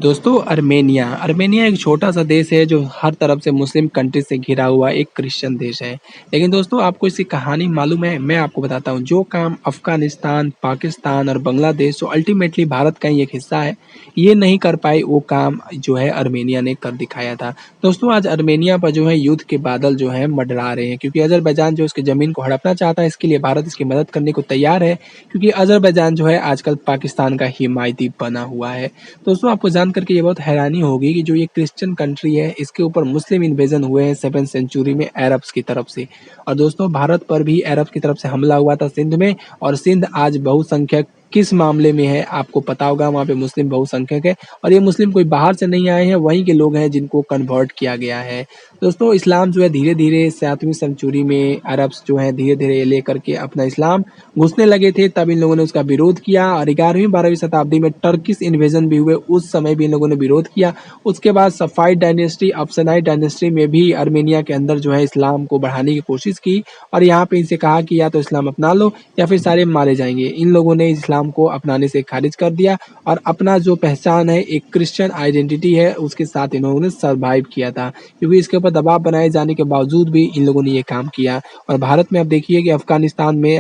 दोस्तों अर्मेनिया एक छोटा-सा देश है जो हर तरफ से मुस्लिम कंट्री से घिरा हुआ एक क्रिश्चियन देश है। लेकिन दोस्तों आपको इसकी कहानी मालूम है? मैं आपको बताता हूँ। जो काम अफ़गानिस्तान, पाकिस्तान और बांग्लादेश जो अल्टीमेटली भारत का ही एक हिस्सा है, ये नहीं कर पाई वो काम जो है अर्मेनिया ने कर दिखाया था। दोस्तों आज अर्मेनिया पर जो है युद्ध के बादल जो है मंडरा रहे हैं क्योंकि अज़रबैजान जो इसकी ज़मीन को हड़पना चाहता है, इसके लिए भारत इसकी मदद करने को तैयार है क्योंकि अज़रबैजान जो है आजकल पाकिस्तान का हिमायती बना हुआ है। दोस्तों आपको जान करके ये बहुत हैरानी होगी कि जो ये क्रिश्चियन कंट्री है इसके ऊपर मुस्लिम इन्वेजन हुए हैं 7th सेंचुरी में अरब्स की तरफ से। और दोस्तों भारत पर भी अरब्स की तरफ से हमला हुआ था सिंध में, और सिंध आज बहुसंख्यक किस मामले में है आपको पता होगा। वहाँ पे मुस्लिम बहुसंख्यक है और ये मुस्लिम कोई बाहर से नहीं आए हैं, वहीं के लोग हैं जिनको कन्वर्ट किया गया है। दोस्तों इस्लाम जो है धीरे धीरे 7वीं सेंचुरी में अरब्स जो है धीरे धीरे लेकर के अपना इस्लाम घुसने लगे थे, तब इन लोगों ने उसका विरोध किया। और 11वीं-12वीं शताब्दी में टर्किश इन्वेजन भी हुए, उस समय भी इन लोगों ने विरोध किया। उसके बाद सफ़ाविद डायनेस्टी, अफसानाइद डायनेस्टी में भी अर्मेनिया के अंदर जो है इस्लाम को बढ़ाने की कोशिश की और यहाँ पे इनसे कहा कि या तो इस्लाम अपना लो या फिर सारे मारे जाएंगे। इन लोगों ने इस्लाम को अपनाने से खारिज कर दिया और अपना जो पहचान है, एक क्रिश्चियन आइडेंटिटी है, उसके साथ इन लोगों ने सर्वाइव किया था। क्योंकि इसके ऊपर दबाव बनाए जाने के बावजूद भी इन लोगों ने ये काम किया। और भारत में अब देखिए कि अफगानिस्तान में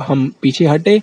हम पीछे हटे,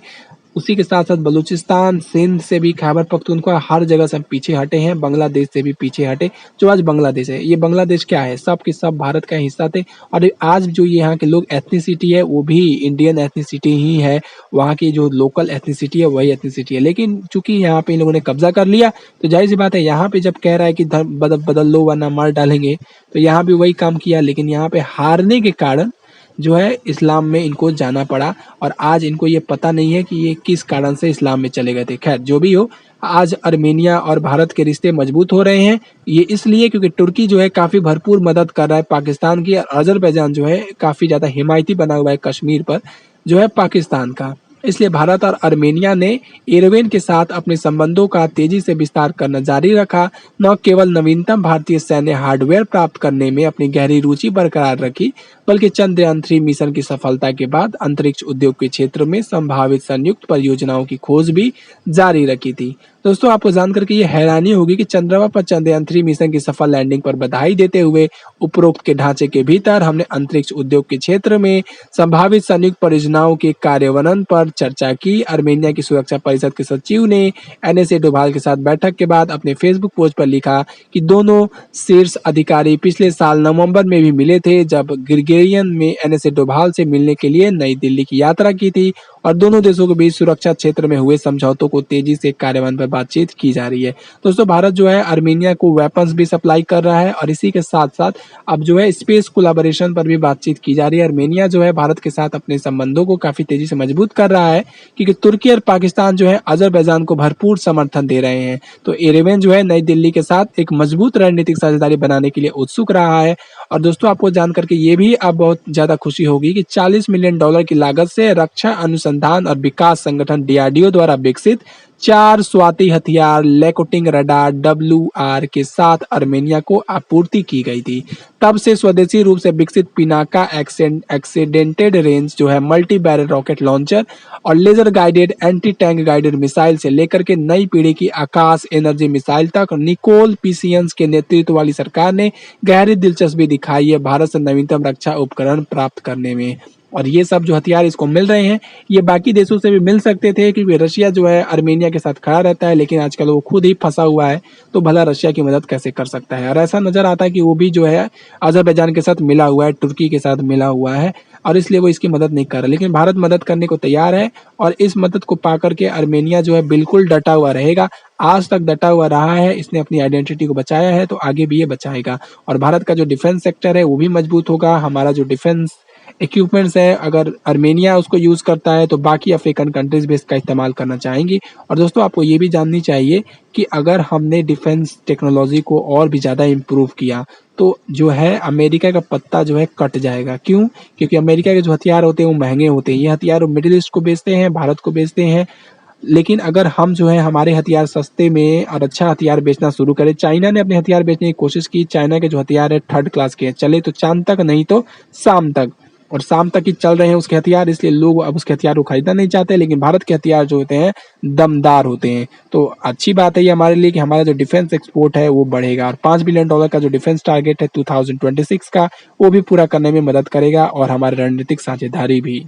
उसी के साथ-साथ बलूचिस्तान, सिंध से भी, खैबर पख्तूनख्वा, हर जगह से हम पीछे हटे हैं, बांग्लादेश से भी पीछे हटे, जो आज बांग्लादेश है। ये बांग्लादेश क्या है? सब के सब भारत का हिस्सा थे और आज जो यहाँ के लोग एथनिसिटी है वो भी इंडियन एथनिसिटी ही है। वहाँ की जो लोकल एथनिसिटी है वही एथनिसिटी है। लेकिन चूँकि यहाँ पे इन लोगों ने कब्ज़ा कर लिया, तो ज़ाहिर-सी बात है यहाँ पे जब कह रहा है कि धर्म बदल लो वरना मार डालेंगे, तो यहाँ भी वही काम किया। लेकिन यहाँ पे हारने के कारण जो है इस्लाम में इनको जाना पड़ा और आज इनको ये पता नहीं है कि ये किस कारण से इस्लाम में चले गए थे। खैर जो भी हो, आज अर्मेनिया और भारत के रिश्ते मजबूत हो रहे हैं। ये इसलिए क्योंकि तुर्की जो है काफ़ी भरपूर मदद कर रहा है पाकिस्तान की, और अज़रबैजान जो है काफ़ी ज़्यादा हिमायती बना हुआ है कश्मीर पर जो है पाकिस्तान का। इसलिए भारत और अर्मेनिया ने एरेवन के साथ अपने संबंधों का तेजी से विस्तार करना जारी रखा। न केवल नवीनतम भारतीय सैन्य हार्डवेयर प्राप्त करने में अपनी गहरी रुचि बरकरार रखी, बल्कि चंद्रयान-3 मिशन की सफलता के बाद अंतरिक्ष उद्योग के क्षेत्र में संभावित संयुक्त परियोजनाओं की खोज भी जारी रखी थी। दोस्तों आपको जानकर के ये हैरानी होगी कि चंद्रमा पर चंद्रयान-3 मिशन की सफल लैंडिंग पर बधाई देते हुए उपरोक्त के ढांचे के भीतर हमने अंतरिक्ष उद्योग के क्षेत्र में संभावित संयुक्त परियोजनाओं के कार्यान्वयन पर चर्चा की। अर्मेनिया की सुरक्षा परिषद के सचिव ने एनएसए डोभाल के साथ बैठक के बाद अपने फेसबुक पोस्ट पर लिखा कि दोनों शीर्ष अधिकारी पिछले साल नवंबर में भी मिले थे, जब गिरगिरियन में एनएसए डोभाल से मिलने के लिए नई दिल्ली की यात्रा की थी और दोनों देशों के बीच सुरक्षा क्षेत्र में हुए समझौतों को तेजी से कार्यान्वयन पर बातचीत की जा रही है। दोस्तों भारत जो है अर्मेनिया को वेपन्स भी सप्लाई कर रहा है और इसी के साथ साथ अब जो है स्पेस कोलैबोरेशन पर भी बातचीत की जा रही है। अर्मेनिया जो है भारत के साथ अपने संबंधों को काफी तेजी से मजबूत कर रहा है क्योंकि तुर्की और पाकिस्तान जो है अजरबैजान को भरपूर समर्थन दे रहे हैं। तो एरेवन जो है नई दिल्ली के साथ एक मजबूत रणनीतिक साझेदारी बनाने के लिए उत्सुक रहा है। और दोस्तों आपको जान करके ये भी अब बहुत ज्यादा खुशी होगी कि $40 मिलियन की लागत से रक्षा अनुसंधान और विकास संगठन डीआरडीओ द्वारा विकसित 4 स्वाति हथियार लैकोटिंग रडार WR के साथ अर्मेनिया को आपूर्ति की गई थी। तब से स्वदेशी रूप से विकसित पिनाका एक्सीडेंटेड रेंज जो है मल्टी बैरल रॉकेट लॉन्चर और laser guided anti tank guided missile से लेकर के नई पीढ़ी की आकाश एनर्जी मिसाइल तक निकोल पिसियंस के नेतृत्व वाली सरकार ने गहरी दिलचस्पी दिखाई है भारत से नवीनतम रक्षा उपकरण प्राप्त करने में। और ये सब जो हथियार इसको मिल रहे हैं, ये बाकी देशों से भी मिल सकते थे क्योंकि रशिया जो है अर्मेनिया के साथ खड़ा रहता है, लेकिन आजकल वो खुद ही फंसा हुआ है, तो भला रशिया की मदद कैसे कर सकता है। और ऐसा नजर आता है कि वो भी जो है अजरबैजान के साथ मिला हुआ है, तुर्की के साथ मिला हुआ है और इसलिए वो इसकी मदद नहीं कर रहा। लेकिन भारत मदद करने को तैयार है और इस मदद को पाकर के अर्मेनिया जो है बिल्कुल डटा हुआ रहेगा। आज तक डटा हुआ रहा है, इसने अपनी आइडेंटिटी को बचाया है, तो आगे भी ये बचाएगा। और भारत का जो डिफेंस सेक्टर है वो भी मजबूत होगा। हमारा जो डिफेंस इक्विपमेंट्स है, अगर अर्मेनिया उसको यूज़ करता है तो बाकी अफ्रीकन कंट्रीज भी इसका इस्तेमाल करना चाहेंगी। और दोस्तों आपको ये भी जाननी चाहिए कि अगर हमने डिफेंस टेक्नोलॉजी को और भी ज़्यादा इम्प्रूव किया तो जो है अमेरिका का पत्ता जो है कट जाएगा। क्यों? क्योंकि अमेरिका के जो हथियार होते हैं वो महंगे होते हैं। ये हथियार वो मिडिल ईस्ट को बेचते हैं, भारत को बेचते हैं। लेकिन अगर हम जो है हमारे हथियार सस्ते में और अच्छा हथियार बेचना शुरू करें, चाइना ने अपने हथियार बेचने की कोशिश की। चाइना के जो हथियार है 3rd क्लास के हैं, चले तो चांद तक नहीं तो शाम तक। और शाम तक ही चल रहे हैं उसके हथियार, इसलिए लोग अब उसके हथियार को खरीदना नहीं चाहते। लेकिन भारत के हथियार जो होते हैं दमदार होते हैं। तो अच्छी बात है ये हमारे लिए कि हमारा जो डिफेंस एक्सपोर्ट है वो बढ़ेगा, और $5 बिलियन का जो डिफेंस टारगेट है 2026 का, वो भी पूरा करने में मदद करेगा, और हमारी रणनीतिक साझेदारी भी।